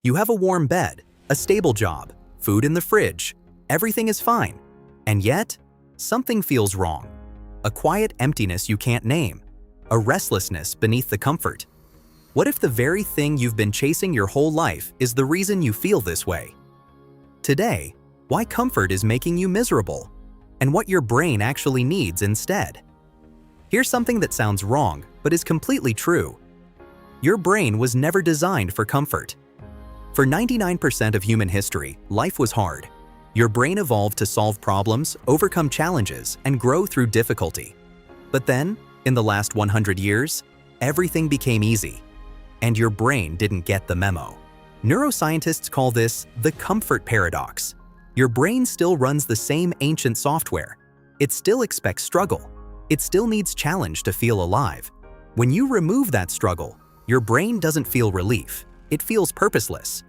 You have a warm bed, a stable job, food in the fridge, everything is fine. And yet, something feels wrong. A quiet emptiness you can't name, a restlessness beneath the comfort. What if the very thing you've been chasing your whole life is the reason you feel this way? Today, why comfort is making you miserable, and what your brain actually needs instead. Here's something that sounds wrong, but is completely true. Your brain was never designed for comfort. For 99% of human history, life was hard. Your brain evolved to solve problems, overcome challenges, and grow through difficulty. But then, in the last 100 years, everything became easy, and your brain didn't get the memo. Neuroscientists call this the comfort paradox. Your brain still runs the same ancient software. It still expects struggle. It still needs challenge to feel alive. When you remove that struggle, your brain doesn't feel relief. It feels purposeless.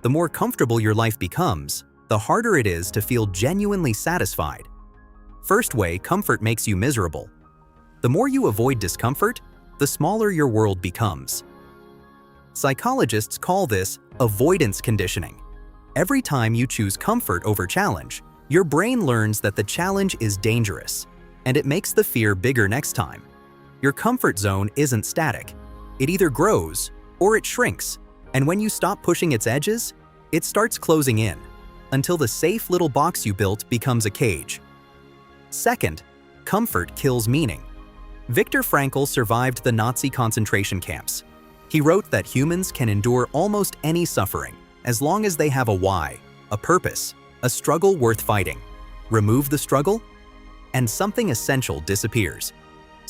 The more comfortable your life becomes, the harder it is to feel genuinely satisfied. First way, comfort makes you miserable. The more you avoid discomfort, the smaller your world becomes. Psychologists call this avoidance conditioning. Every time you choose comfort over challenge, your brain learns that the challenge is dangerous, and it makes the fear bigger next time. Your comfort zone isn't static. It either grows or it shrinks, and when you stop pushing its edges, it starts closing in, until the safe little box you built becomes a cage. Second, comfort kills meaning. Viktor Frankl survived the Nazi concentration camps. He wrote that humans can endure almost any suffering as long as they have a why, a purpose, a struggle worth fighting. Remove the struggle, and something essential disappears.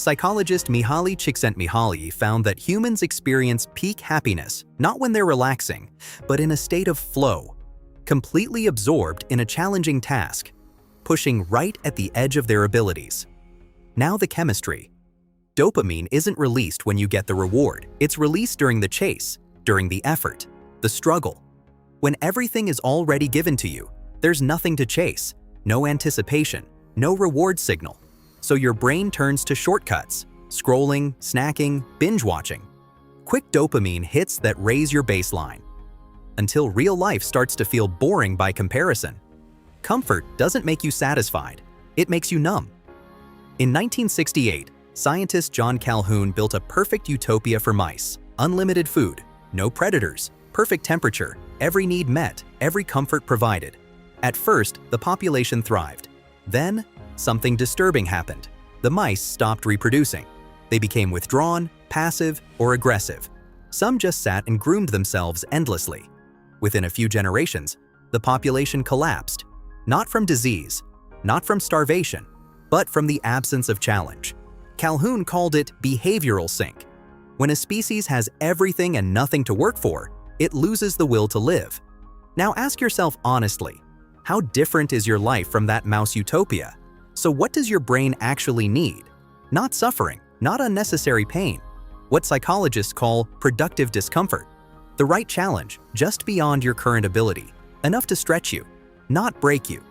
Psychologist Mihaly Csikszentmihalyi found that humans experience peak happiness not when they're relaxing, but in a state of flow, completely absorbed in a challenging task, pushing right at the edge of their abilities. Now the chemistry. Dopamine isn't released when you get the reward. It's released during the chase, during the effort, the struggle. When everything is already given to you, there's nothing to chase, no anticipation, no reward signal. So your brain turns to shortcuts, scrolling, snacking, binge-watching. Quick dopamine hits that raise your baseline, until real life starts to feel boring by comparison. Comfort doesn't make you satisfied, it makes you numb. In 1968, scientist John Calhoun built a perfect utopia for mice. Unlimited food, no predators, perfect temperature, every need met, every comfort provided. At first, the population thrived. Then, something disturbing happened. The mice stopped reproducing. They became withdrawn, passive, or aggressive. Some just sat and groomed themselves endlessly. Within a few generations, the population collapsed. Not from disease, not from starvation, but from the absence of challenge. Calhoun called it behavioral sink. When a species has everything and nothing to work for, it loses the will to live. Now ask yourself honestly, how different is your life from that mouse utopia? So what does your brain actually need? Not suffering, not unnecessary pain. What psychologists call productive discomfort. The right challenge, just beyond your current ability. Enough to stretch you, not break you.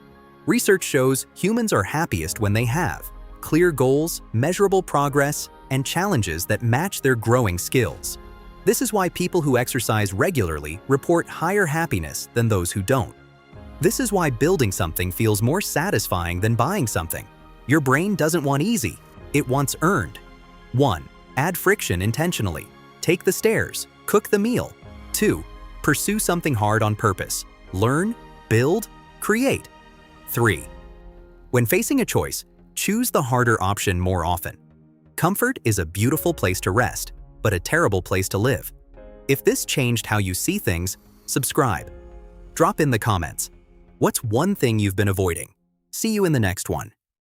Research shows humans are happiest when they have clear goals, measurable progress, and challenges that match their growing skills. This is why people who exercise regularly report higher happiness than those who don't. This is why building something feels more satisfying than buying something. Your brain doesn't want easy, it wants earned. 1. Add friction intentionally. Take the stairs, cook the meal. 2. Pursue something hard on purpose. Learn, build, create. 3. When facing a choice, choose the harder option more often. Comfort is a beautiful place to rest, but a terrible place to live. If this changed how you see things, subscribe. Drop in the comments. What's one thing you've been avoiding? See you in the next one.